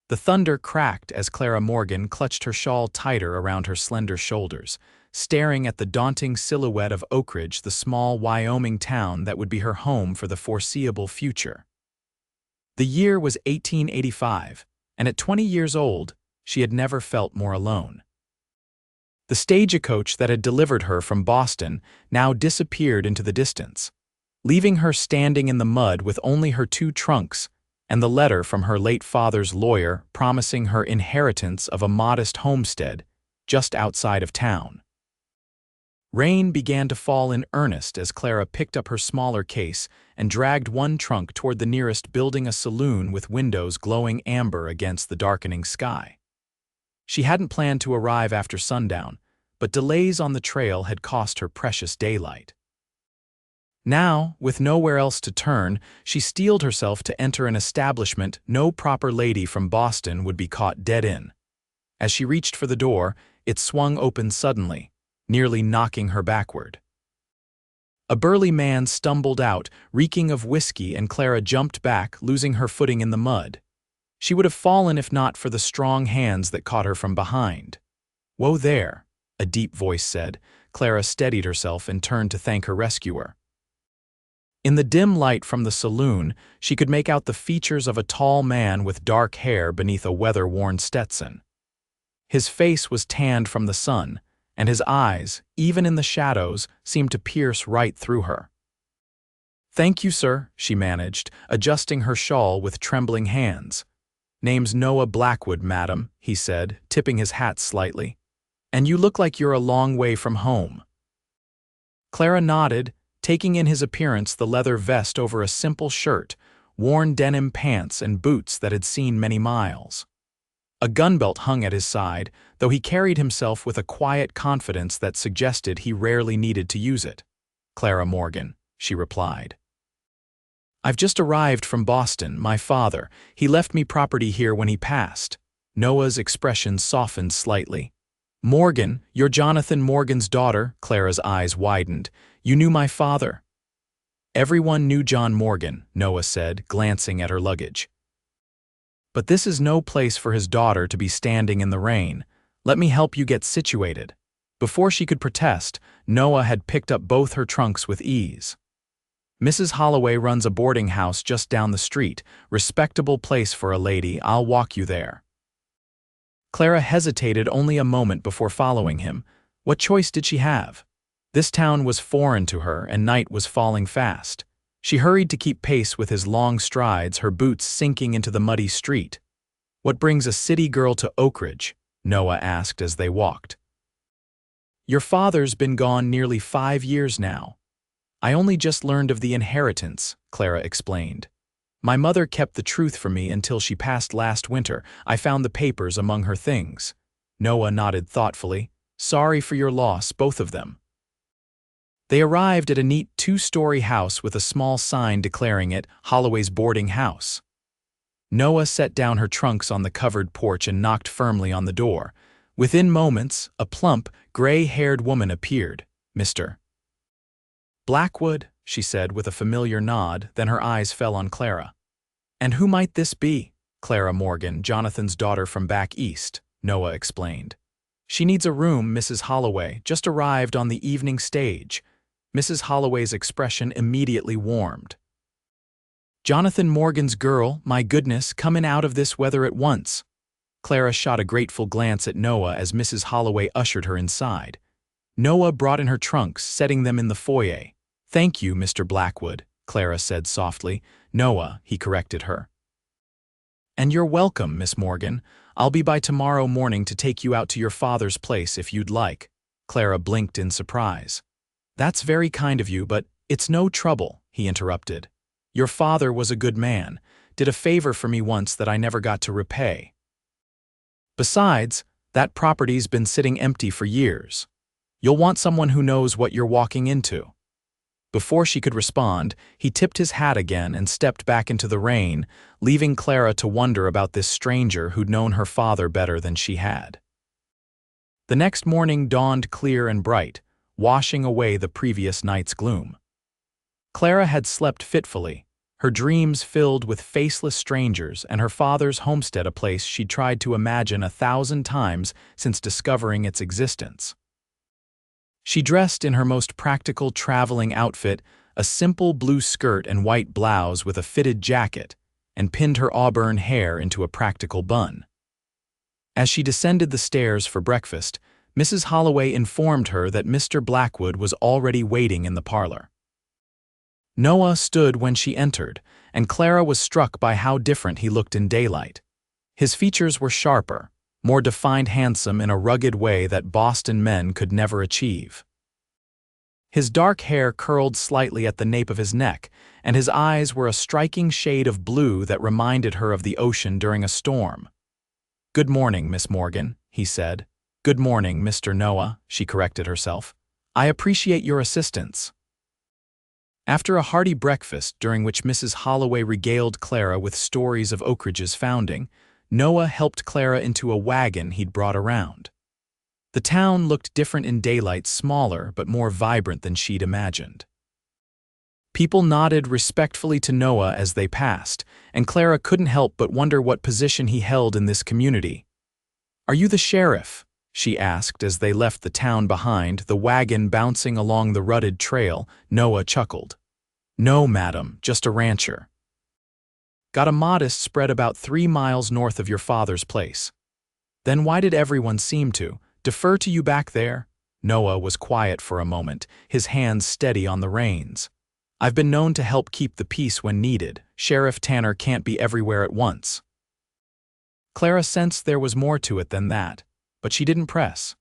The thunder cracked as Clara Morgan clutched her shawl tighter around her slender shoulders, staring at the daunting silhouette of Oakridge, the small Wyoming town that would be her home for the foreseeable future. The year was 1885, and at 20 years old, she had never felt more alone. The stagecoach that had delivered her from Boston now disappeared into the distance, leaving her standing in the mud with only her 2 trunks and the letter from her late father's lawyer promising her inheritance of a modest homestead just outside of town. Rain began to fall in earnest as Clara picked up her smaller case and dragged one trunk toward the nearest building, a saloon with windows glowing amber against the darkening sky. She hadn't planned to arrive after sundown, but delays on the trail had cost her precious daylight. Now, with nowhere else to turn, she steeled herself to enter an establishment no proper lady from Boston would be caught dead in. As she reached for the door, it swung open suddenly, nearly knocking her backward. A burly man stumbled out, reeking of whiskey, and Clara jumped back, losing her footing in the mud. She would have fallen if not for the strong hands that caught her from behind. "Whoa there," a deep voice said. Clara steadied herself and turned to thank her rescuer. In the dim light from the saloon, she could make out the features of a tall man with dark hair beneath a weather-worn Stetson. His face was tanned from the sun, and his eyes, even in the shadows, seemed to pierce right through her. "Thank you, sir," she managed, adjusting her shawl with trembling hands. "Name's Noah Blackwood, madam," he said, tipping his hat slightly. "And you look like you're a long way from home." Clara nodded, taking in his appearance, the leather vest over a simple shirt, worn denim pants, and boots that had seen many miles. A gunbelt hung at his side, though he carried himself with a quiet confidence that suggested he rarely needed to use it. "Clara Morgan," she replied. "I've just arrived from Boston. My father, he left me property here when he passed." Noah's expression softened slightly. "Morgan, you're Jonathan Morgan's daughter." Clara's eyes widened. "You knew my father?" "Everyone knew John Morgan," Noah said, glancing at her luggage. "But this is no place for his daughter to be standing in the rain. Let me help you get situated." Before she could protest, Noah had picked up both her trunks with ease. "Mrs. Holloway runs a boarding house just down the street. Respectable place for a lady. I'll walk you there." Clara hesitated only a moment before following him. What choice did she have? This town was foreign to her, and night was falling fast. She hurried to keep pace with his long strides, her boots sinking into the muddy street. "What brings a city girl to Oakridge?" Noah asked as they walked. "Your father's been gone nearly 5 years now. I only just learned of the inheritance," Clara explained. "My mother kept the truth from me until she passed last winter. I found the papers among her things." Noah nodded thoughtfully. "Sorry for your loss, both of them." They arrived at a neat 2-story house with a small sign declaring it Holloway's boarding house. Noah set down her trunks on the covered porch and knocked firmly on the door. Within moments, a plump, gray-haired woman appeared. "Mr. Blackwood," she said with a familiar nod, then her eyes fell on Clara. "And who might this be?" "Clara Morgan, Jonathan's daughter from back east," Noah explained. "She needs a room, Mrs. Holloway, just arrived on the evening stage." Mrs. Holloway's expression immediately warmed. "Jonathan Morgan's girl, my goodness, coming out of this weather at once." Clara shot a grateful glance at Noah as Mrs. Holloway ushered her inside. Noah brought in her trunks, setting them in the foyer. "Thank you, Mr. Blackwood," Clara said softly. "Noah," he corrected her. "And you're welcome, Miss Morgan. I'll be by tomorrow morning to take you out to your father's place if you'd like." Clara blinked in surprise. "That's very kind of you, but it's no trouble," he interrupted. "Your father was a good man, did a favor for me once that I never got to repay. Besides, that property's been sitting empty for years. You'll want someone who knows what you're walking into." Before she could respond, he tipped his hat again and stepped back into the rain, leaving Clara to wonder about this stranger who'd known her father better than she had. The next morning dawned clear and bright, washing away the previous night's gloom. Clara had slept fitfully, her dreams filled with faceless strangers and her father's homestead, a place she'd tried to imagine 1,000 times since discovering its existence. She dressed in her most practical traveling outfit, a simple blue skirt and white blouse with a fitted jacket, and pinned her auburn hair into a practical bun. As she descended the stairs for breakfast, Mrs. Holloway informed her that Mr. Blackwood was already waiting in the parlor. Noah stood when she entered, and Clara was struck by how different he looked in daylight. His features were sharper, more defined, handsome in a rugged way that Boston men could never achieve. His dark hair curled slightly at the nape of his neck, and his eyes were a striking shade of blue that reminded her of the ocean during a storm. "Good morning, Miss Morgan," he said. "Good morning, Mr. Noah," she corrected herself. "I appreciate your assistance." After a hearty breakfast during which Mrs. Holloway regaled Clara with stories of Oakridge's founding, Noah helped Clara into a wagon he'd brought around. The town looked different in daylight, smaller but more vibrant than she'd imagined. People nodded respectfully to Noah as they passed, and Clara couldn't help but wonder what position he held in this community. "Are you the sheriff?" she asked as they left the town behind, the wagon bouncing along the rutted trail. Noah chuckled. "No, madam, just a rancher. Got a modest spread about 3 miles north of your father's place." "Then why did everyone seem to defer to you back there?" Noah was quiet for a moment, his hands steady on the reins. "I've been known to help keep the peace when needed. Sheriff Tanner can't be everywhere at once." Clara sensed there was more to it than that, but she didn't press.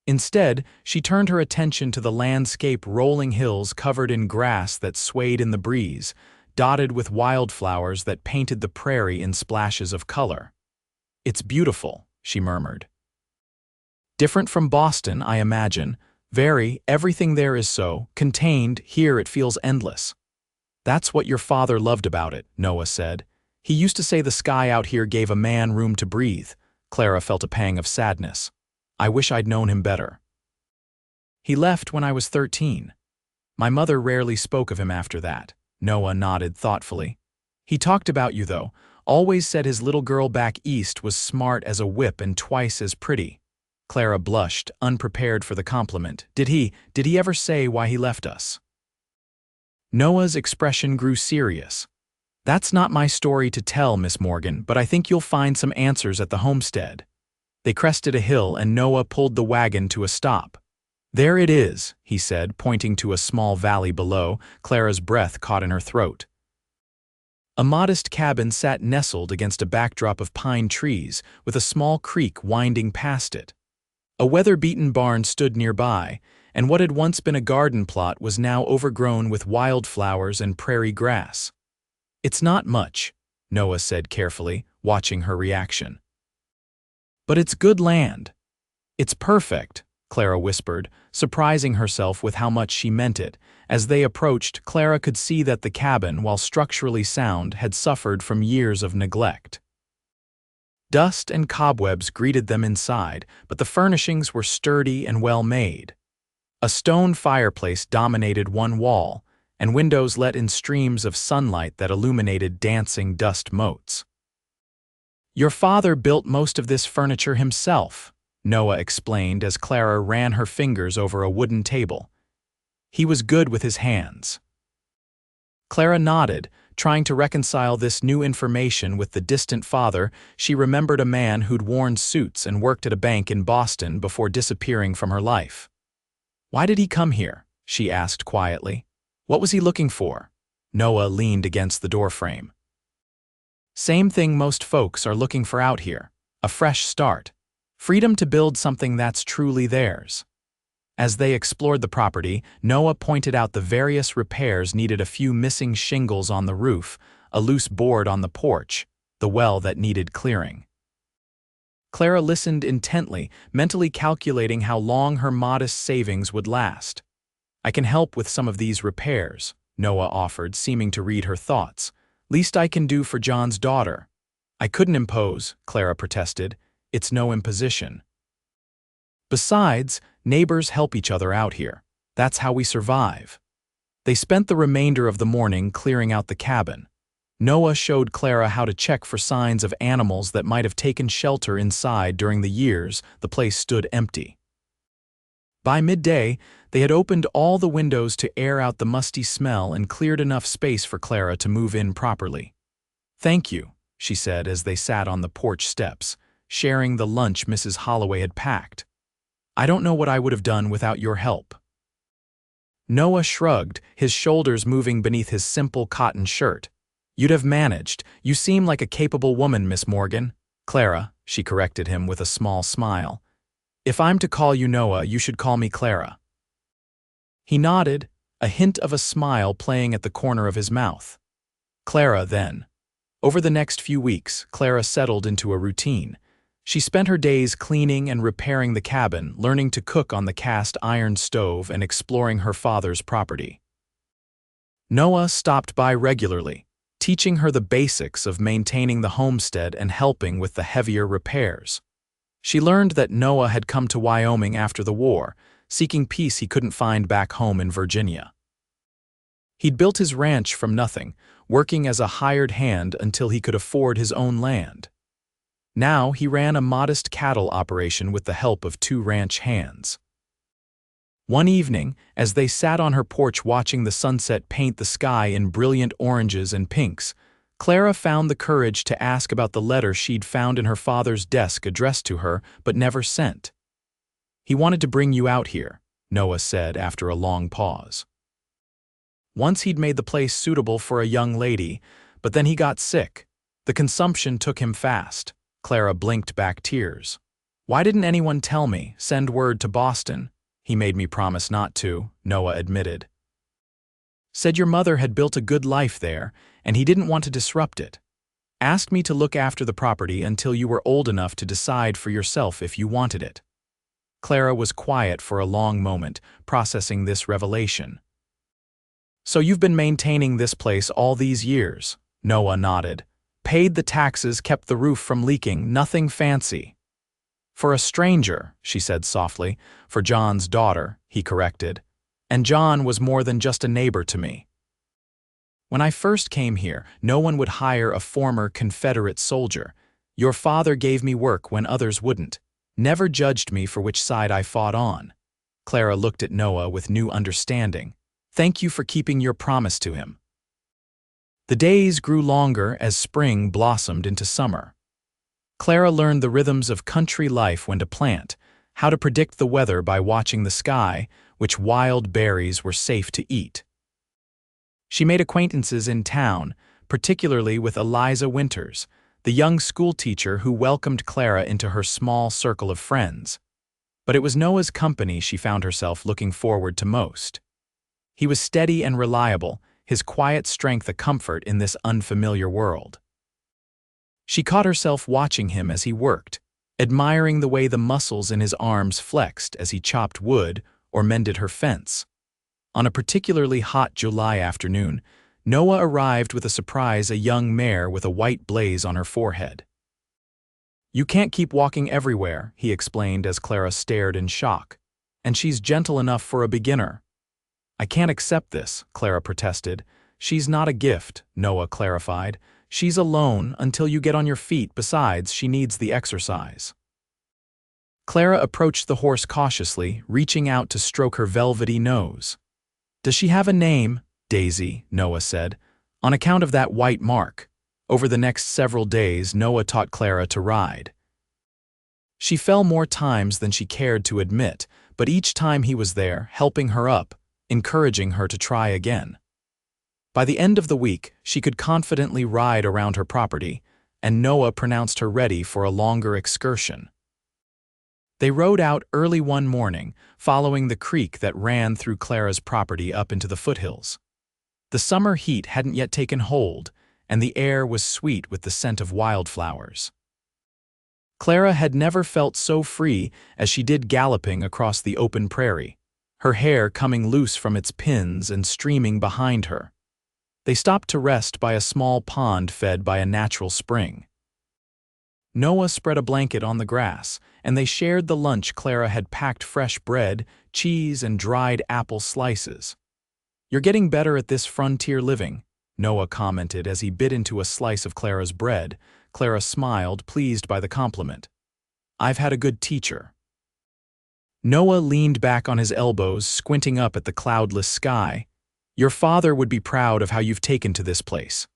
Instead, she turned her attention to the landscape, rolling hills covered in grass that swayed in the breeze, dotted with wildflowers that painted the prairie in splashes of color. "It's beautiful," she murmured. "Different from Boston, I imagine. Very, everything there is so contained. Here it feels endless." "That's what your father loved about it," Noah said. "He used to say the sky out here gave a man room to breathe." Clara felt a pang of sadness. "I wish I'd known him better." "He left when I was 13. My mother rarely spoke of him after that." Noah nodded thoughtfully. "He talked about you, though. Always said his little girl back east was smart as a whip and twice as pretty." Clara blushed, unprepared for the compliment. Did he ever say why he left us?" Noah's expression grew serious. "That's not my story to tell, Miss Morgan, but I think you'll find some answers at the homestead." They crested a hill and Noah pulled the wagon to a stop. "There it is," he said, pointing to a small valley below. Clara's breath caught in her throat. A modest cabin sat nestled against a backdrop of pine trees, with a small creek winding past it. A weather-beaten barn stood nearby, and what had once been a garden plot was now overgrown with wildflowers and prairie grass. "It's not much," Noah said carefully, watching her reaction. "But it's good land." "It's perfect," Clara whispered, surprising herself with how much she meant it. As they approached, Clara could see that the cabin, while structurally sound, had suffered from years of neglect. Dust and cobwebs greeted them inside, but the furnishings were sturdy and well-made. A stone fireplace dominated one wall, and windows let in streams of sunlight that illuminated dancing dust motes. "Your father built most of this furniture himself," Noah explained as Clara ran her fingers over a wooden table. "He was good with his hands." Clara nodded, trying to reconcile this new information with the distant father. She remembered a man who'd worn suits and worked at a bank in Boston before disappearing from her life. "Why did he come here?" she asked quietly. "What was he looking for?" Noah leaned against the doorframe. "Same thing most folks are looking for out here. A fresh start. Freedom to build something that's truly theirs." As they explored the property, Noah pointed out the various repairs needed: a few missing shingles on the roof, a loose board on the porch, the well that needed clearing. Clara listened intently, mentally calculating how long her modest savings would last. "I can help with some of these repairs," Noah offered, seeming to read her thoughts. "Least I can do for John's daughter." "I couldn't impose," Clara protested. "It's no imposition. Besides, neighbors help each other out here. That's how we survive." They spent the remainder of the morning clearing out the cabin. Noah showed Clara how to check for signs of animals that might have taken shelter inside during the years the place stood empty. By midday, they had opened all the windows to air out the musty smell and cleared enough space for Clara to move in properly. "Thank you," she said as they sat on the porch steps, sharing the lunch Mrs. Holloway had packed. "I don't know what I would have done without your help." Noah shrugged, his shoulders moving beneath his simple cotton shirt. "You'd have managed. You seem like a capable woman, Miss Morgan." "Clara," she corrected him with a small smile. "If I'm to call you Noah, you should call me Clara." He nodded, a hint of a smile playing at the corner of his mouth. "Clara, then." Over the next few weeks, Clara settled into a routine. She spent her days cleaning and repairing the cabin, learning to cook on the cast iron stove and exploring her father's property. Noah stopped by regularly, teaching her the basics of maintaining the homestead and helping with the heavier repairs. She learned that Noah had come to Wyoming after the war, seeking peace he couldn't find back home in Virginia. He'd built his ranch from nothing, working as a hired hand until he could afford his own land. Now he ran a modest cattle operation with the help of 2 ranch hands. One evening, as they sat on her porch watching the sunset paint the sky in brilliant oranges and pinks, Clara found the courage to ask about the letter she'd found in her father's desk addressed to her but never sent. "He wanted to bring you out here," Noah said after a long pause. "Once he'd made the place suitable for a young lady, but then he got sick. The consumption took him fast." Clara blinked back tears. "Why didn't anyone tell me, send word to Boston?" "He made me promise not to," Noah admitted. "Said your mother had built a good life there, and he didn't want to disrupt it. Asked me to look after the property until you were old enough to decide for yourself if you wanted it." Clara was quiet for a long moment, processing this revelation. "So you've been maintaining this place all these years?" Noah nodded. "Paid the taxes, kept the roof from leaking, nothing fancy." "For a stranger," she said softly. "For John's daughter," he corrected. "And John was more than just a neighbor to me. When I first came here, no one would hire a former Confederate soldier. Your father gave me work when others wouldn't. Never judged me for which side I fought on." Clara looked at Noah with new understanding. "Thank you for keeping your promise to him." The days grew longer as spring blossomed into summer. Clara learned the rhythms of country life, when to plant, how to predict the weather by watching the sky, which wild berries were safe to eat. She made acquaintances in town, particularly with Eliza Winters, the young schoolteacher who welcomed Clara into her small circle of friends. But it was Noah's company she found herself looking forward to most. He was steady and reliable, his quiet strength a comfort in this unfamiliar world. She caught herself watching him as he worked, admiring the way the muscles in his arms flexed as he chopped wood or mended her fence. On a particularly hot July afternoon, Noah arrived with a surprise, a young mare with a white blaze on her forehead. "You can't keep walking everywhere," he explained as Clara stared in shock. "And she's gentle enough for a beginner." "I can't accept this," Clara protested. "She's not a gift," Noah clarified. "She's a loan until you get on your feet. Besides, she needs the exercise." Clara approached the horse cautiously, reaching out to stroke her velvety nose. "Does she have a name?" "Daisy," Noah said, "on account of that white mark." Over the next several days, Noah taught Clara to ride. She fell more times than she cared to admit, but each time he was there, helping her up, encouraging her to try again. By the end of the week, she could confidently ride around her property, and Noah pronounced her ready for a longer excursion. They rode out early one morning, following the creek that ran through Clara's property up into the foothills. The summer heat hadn't yet taken hold, and the air was sweet with the scent of wildflowers. Clara had never felt so free as she did galloping across the open prairie, her hair coming loose from its pins and streaming behind her. They stopped to rest by a small pond fed by a natural spring. Noah spread a blanket on the grass, and they shared the lunch Clara had packed: fresh bread, cheese, and dried apple slices. "You're getting better at this frontier living," Noah commented as he bit into a slice of Clara's bread. Clara smiled, pleased by the compliment. I've had a good teacher. Noah leaned back on his elbows, squinting up at the cloudless sky. Your father would be proud of how you've taken to this place.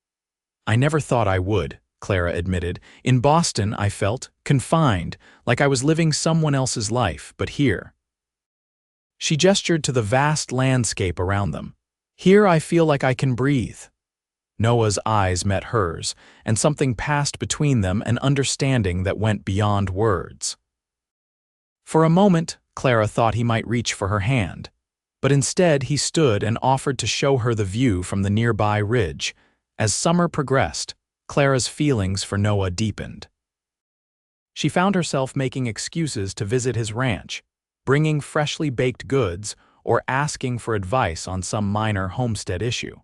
I never thought I would, Clara admitted. In Boston, I felt confined, like I was living someone else's life, but here. She gestured to the vast landscape around them. Here I feel like I can breathe. Noah's eyes met hers, and something passed between them, an understanding that went beyond words. For a moment, Clara thought he might reach for her hand, but instead he stood and offered to show her the view from the nearby ridge. As summer progressed, Clara's feelings for Noah deepened. She found herself making excuses to visit his ranch, bringing freshly baked goods, or asking for advice on some minor homestead issue.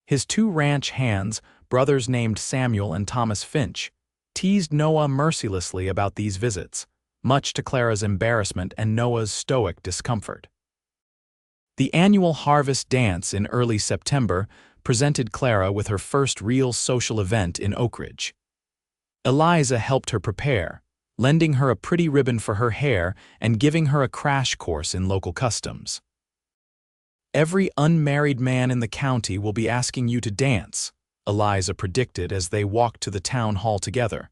His two ranch hands, brothers named Samuel and Thomas Finch, teased Noah mercilessly about these visits, much to Clara's embarrassment and Noah's stoic discomfort. The annual harvest dance in early September presented Clara with her first real social event in Oakridge. Eliza helped her prepare, lending her a pretty ribbon for her hair and giving her a crash course in local customs. Every unmarried man in the county will be asking you to dance, Eliza predicted as they walked to the town hall together.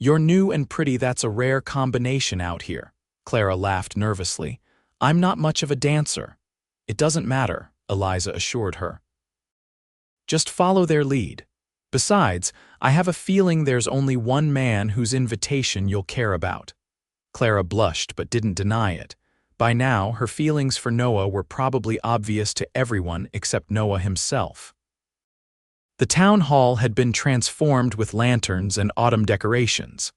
You're new and pretty, that's a rare combination out here, Clara laughed nervously. I'm not much of a dancer. It doesn't matter, Eliza assured her. Just follow their lead. Besides, I have a feeling there's only one man whose invitation you'll care about. Clara blushed but didn't deny it. By now, her feelings for Noah were probably obvious to everyone except Noah himself. The town hall had been transformed with lanterns and autumn decorations.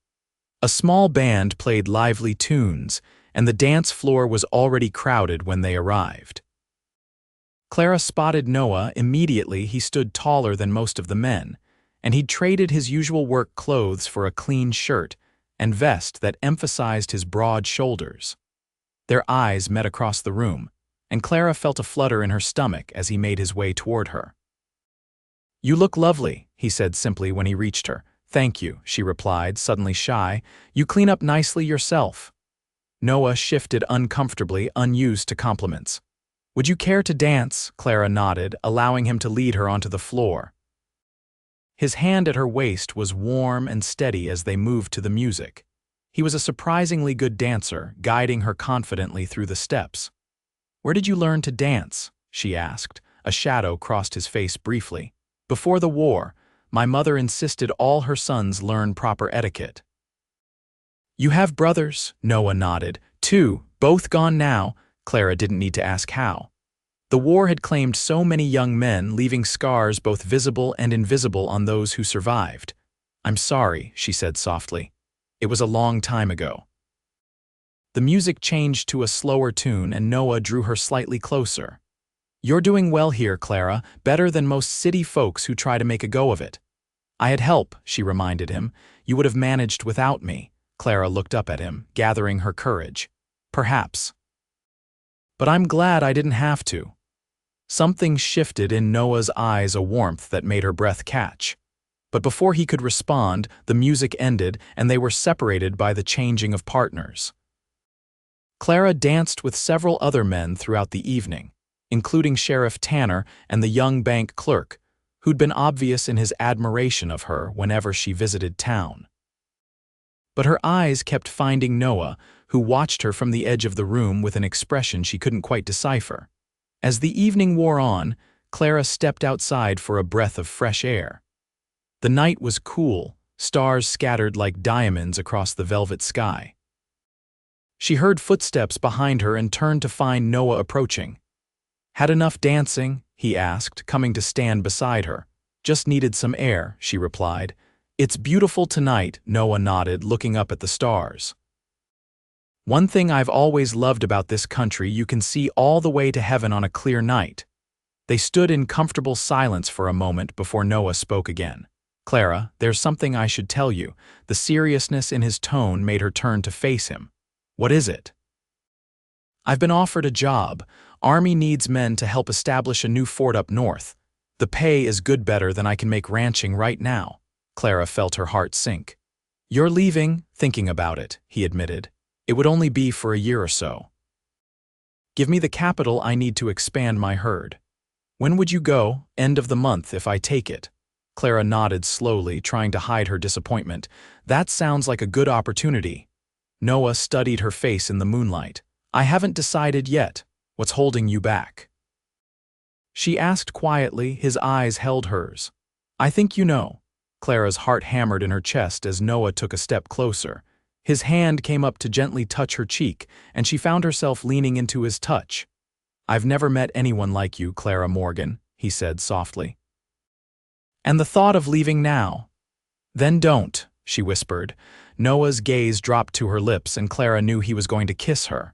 A small band played lively tunes, and the dance floor was already crowded when they arrived. Clara spotted Noah immediately. He stood taller than most of the men, and he'd traded his usual work clothes for a clean shirt and vest that emphasized his broad shoulders. Their eyes met across the room, and Clara felt a flutter in her stomach as he made his way toward her. You look lovely, he said simply when he reached her. Thank you, she replied, suddenly shy. You clean up nicely yourself. Noah shifted uncomfortably, unused to compliments. Would you care to dance? Clara nodded, allowing him to lead her onto the floor. His hand at her waist was warm and steady as they moved to the music. He was a surprisingly good dancer, guiding her confidently through the steps. Where did you learn to dance? She asked. A shadow crossed his face briefly. Before the war, my mother insisted all her sons learn proper etiquette. You have brothers? Noah nodded. 2, both gone now. Clara didn't need to ask how. The war had claimed so many young men, leaving scars both visible and invisible on those who survived. I'm sorry, she said softly. It was a long time ago. The music changed to a slower tune and Noah drew her slightly closer. You're doing well here, Clara, better than most city folks who try to make a go of it. I had help, she reminded him. You would have managed without me. Clara looked up at him, gathering her courage. Perhaps. But I'm glad I didn't have to. Something shifted in Noah's eyes, a warmth that made her breath catch. But before he could respond, the music ended and they were separated by the changing of partners. Clara danced with several other men throughout the evening, including Sheriff Tanner and the young bank clerk, who'd been obvious in his admiration of her whenever she visited town. But her eyes kept finding Noah, who watched her from the edge of the room with an expression she couldn't quite decipher. As the evening wore on, Clara stepped outside for a breath of fresh air. The night was cool, stars scattered like diamonds across the velvet sky. She heard footsteps behind her and turned to find Noah approaching. Had enough dancing? He asked, coming to stand beside her. Just needed some air, she replied. It's beautiful tonight, Noah nodded, looking up at the stars. One thing I've always loved about this country, you can see all the way to heaven on a clear night. They stood in comfortable silence for a moment before Noah spoke again. Clara, there's something I should tell you. The seriousness in his tone made her turn to face him. What is it? I've been offered a job. Army needs men to help establish a new fort up north. The pay is good better than I can make ranching right now. Clara felt her heart sink. You're leaving, thinking about it, he admitted. It would only be for a year or so. Give me the capital I need to expand my herd. When would you go? End of the month if I take it. Clara nodded slowly, trying to hide her disappointment. That sounds like a good opportunity. Noah studied her face in the moonlight. I haven't decided yet. What's holding you back? She asked quietly, his eyes held hers. I think you know. Clara's heart hammered in her chest as Noah took a step closer. His hand came up to gently touch her cheek, and she found herself leaning into his touch. I've never met anyone like you, Clara Morgan, he said softly. And the thought of leaving now? Then don't, she whispered. Noah's gaze dropped to her lips, and Clara knew he was going to kiss her.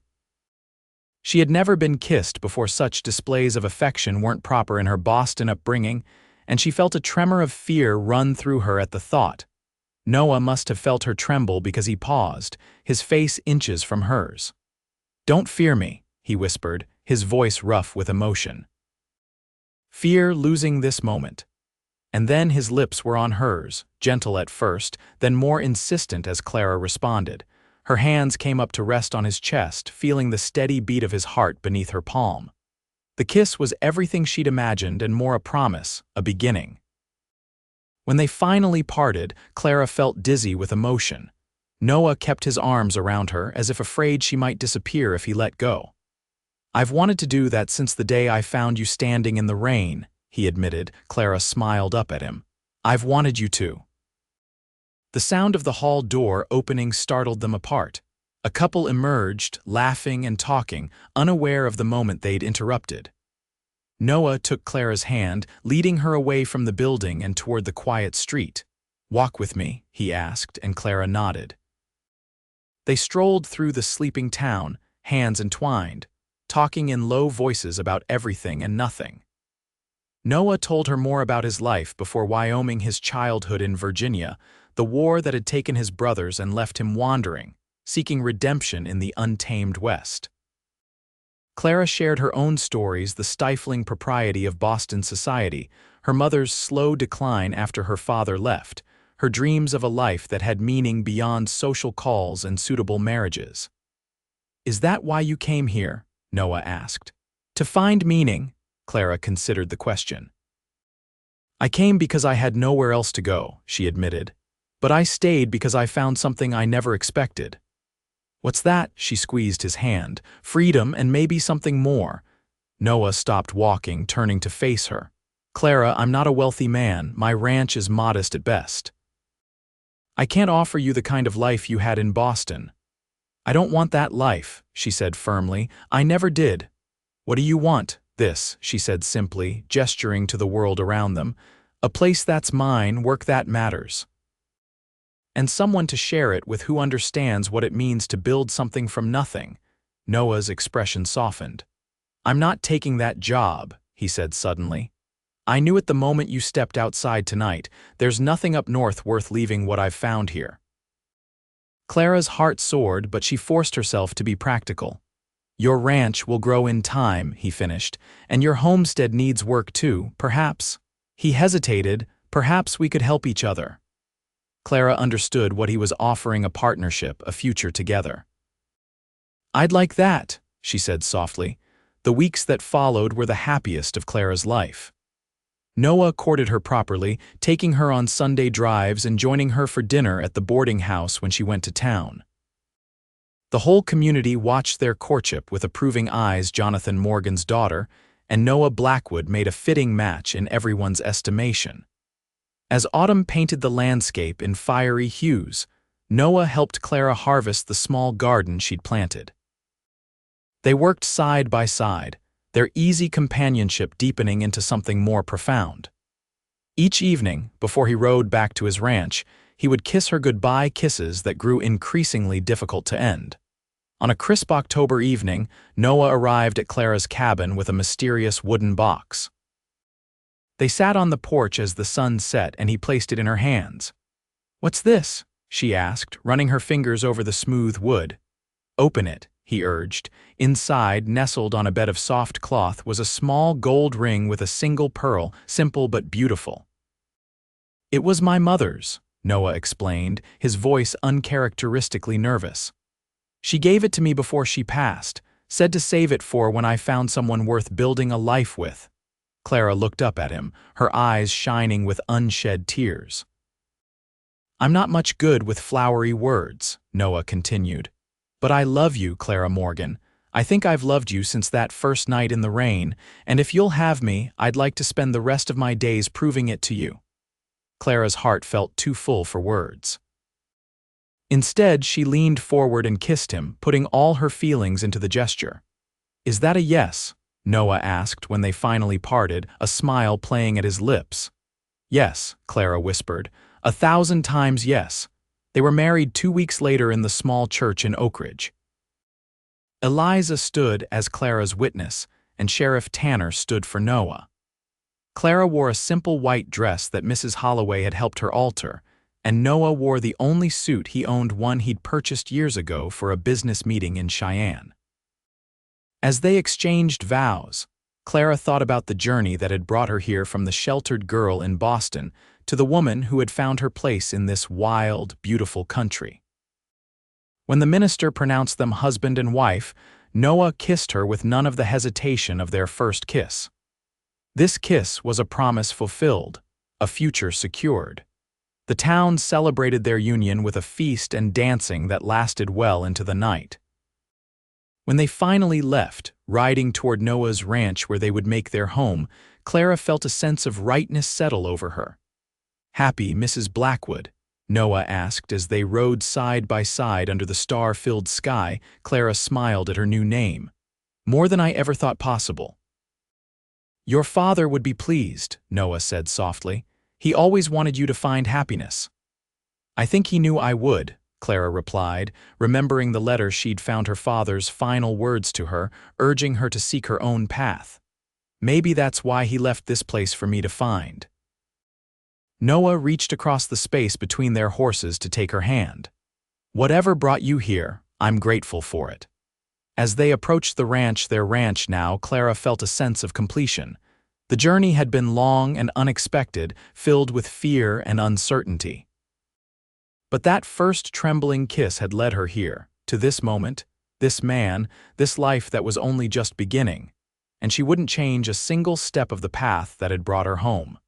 She had never been kissed before. Such displays of affection weren't proper in her Boston upbringing, and she felt a tremor of fear run through her at the thought. Noah must have felt her tremble because he paused, his face inches from hers. Don't fear me, he whispered, his voice rough with emotion. Fear losing this moment. And then his lips were on hers, gentle at first, then more insistent as Clara responded. Her hands came up to rest on his chest, feeling the steady beat of his heart beneath her palm. The kiss was everything she'd imagined and more a promise, a beginning. When they finally parted, Clara felt dizzy with emotion. Noah kept his arms around her as if afraid she might disappear if he let go. I've wanted to do that since the day I found you standing in the rain, he admitted. Clara smiled up at him. I've wanted you to. The sound of the hall door opening startled them apart. A couple emerged, laughing and talking, unaware of the moment they'd interrupted. Noah took Clara's hand, leading her away from the building and toward the quiet street. Walk with me, he asked, and Clara nodded. They strolled through the sleeping town, hands entwined, talking in low voices about everything and nothing. Noah told her more about his life before Wyoming, his childhood in Virginia, the war that had taken his brothers and left him wandering, seeking redemption in the untamed West. Clara shared her own stories, the stifling propriety of Boston society, her mother's slow decline after her father left, her dreams of a life that had meaning beyond social calls and suitable marriages. Is that why you came here? Noah asked. To find meaning, Clara considered the question. I came because I had nowhere else to go, she admitted. But I stayed because I found something I never expected. What's that? She squeezed his hand. Freedom and maybe something more. Noah stopped walking, turning to face her. Clara, I'm not a wealthy man. My ranch is modest at best. I can't offer you the kind of life you had in Boston. I don't want that life, she said firmly. I never did. What do you want? This, she said simply, gesturing to the world around them. A place that's mine, work that matters. And someone to share it with who understands what it means to build something from nothing. Noah's expression softened. I'm not taking that job, he said suddenly. I knew at the moment you stepped outside tonight, there's nothing up north worth leaving what I've found here. Clara's heart soared, but she forced herself to be practical. Your ranch will grow in time, he finished, and your homestead needs work too, perhaps. He hesitated. Perhaps we could help each other. Clara understood what he was offering, a partnership, a future together. I'd like that, she said softly. The weeks that followed were the happiest of Clara's life. Noah courted her properly, taking her on Sunday drives and joining her for dinner at the boarding house when she went to town. The whole community watched their courtship with approving eyes. Jonathan Morgan's daughter and Noah Blackwood made a fitting match in everyone's estimation. As autumn painted the landscape in fiery hues, Noah helped Clara harvest the small garden she'd planted. They worked side by side, their easy companionship deepening into something more profound. Each evening, before he rode back to his ranch, he would kiss her goodbye, kisses that grew increasingly difficult to end. On a crisp October evening, Noah arrived at Clara's cabin with a mysterious wooden box. They sat on the porch as the sun set, and he placed it in her hands. What's this? She asked, running her fingers over the smooth wood. Open it, he urged. Inside, nestled on a bed of soft cloth, was a small gold ring with a single pearl, simple but beautiful. "It was my mother's," Noah explained, his voice uncharacteristically nervous. "She gave it to me before she passed, said to save it for when I found someone worth building a life with." Clara looked up at him, her eyes shining with unshed tears. "I'm not much good with flowery words," Noah continued. "But I love you, Clara Morgan. I think I've loved you since that first night in the rain, and if you'll have me, I'd like to spend the rest of my days proving it to you." Clara's heart felt too full for words. Instead, she leaned forward and kissed him, putting all her feelings into the gesture. "Is that a yes?" Noah asked when they finally parted, a smile playing at his lips. "Yes," Clara whispered. 1,000 times yes." They were married 2 weeks later in the small church in Oakridge. Eliza stood as Clara's witness, and Sheriff Tanner stood for Noah. Clara wore a simple white dress that Mrs. Holloway had helped her alter, and Noah wore the only suit he owned, one he'd purchased years ago for a business meeting in Cheyenne. As they exchanged vows, Clara thought about the journey that had brought her here from the sheltered girl in Boston to the woman who had found her place in this wild, beautiful country. When the minister pronounced them husband and wife, Noah kissed her with none of the hesitation of their first kiss. This kiss was a promise fulfilled, a future secured. The town celebrated their union with a feast and dancing that lasted well into the night. When they finally left, riding toward Noah's ranch where they would make their home, Clara felt a sense of rightness settle over her. "Happy Mrs. Blackwood?" Noah asked as they rode side by side under the star-filled sky. Clara smiled at her new name. "More than I ever thought possible." "Your father would be pleased," Noah said softly. "He always wanted you to find happiness." "I think he knew I would," Clara replied, remembering the letter she'd found her father's final words to her, urging her to seek her own path. "Maybe that's why he left this place for me to find." Noah reached across the space between their horses to take her hand. "Whatever brought you here, I'm grateful for it." As they approached their ranch now, Clara felt a sense of completion. The journey had been long and unexpected, filled with fear and uncertainty. But that first trembling kiss had led her here, to this moment, this man, this life that was only just beginning, and she wouldn't change a single step of the path that had brought her home.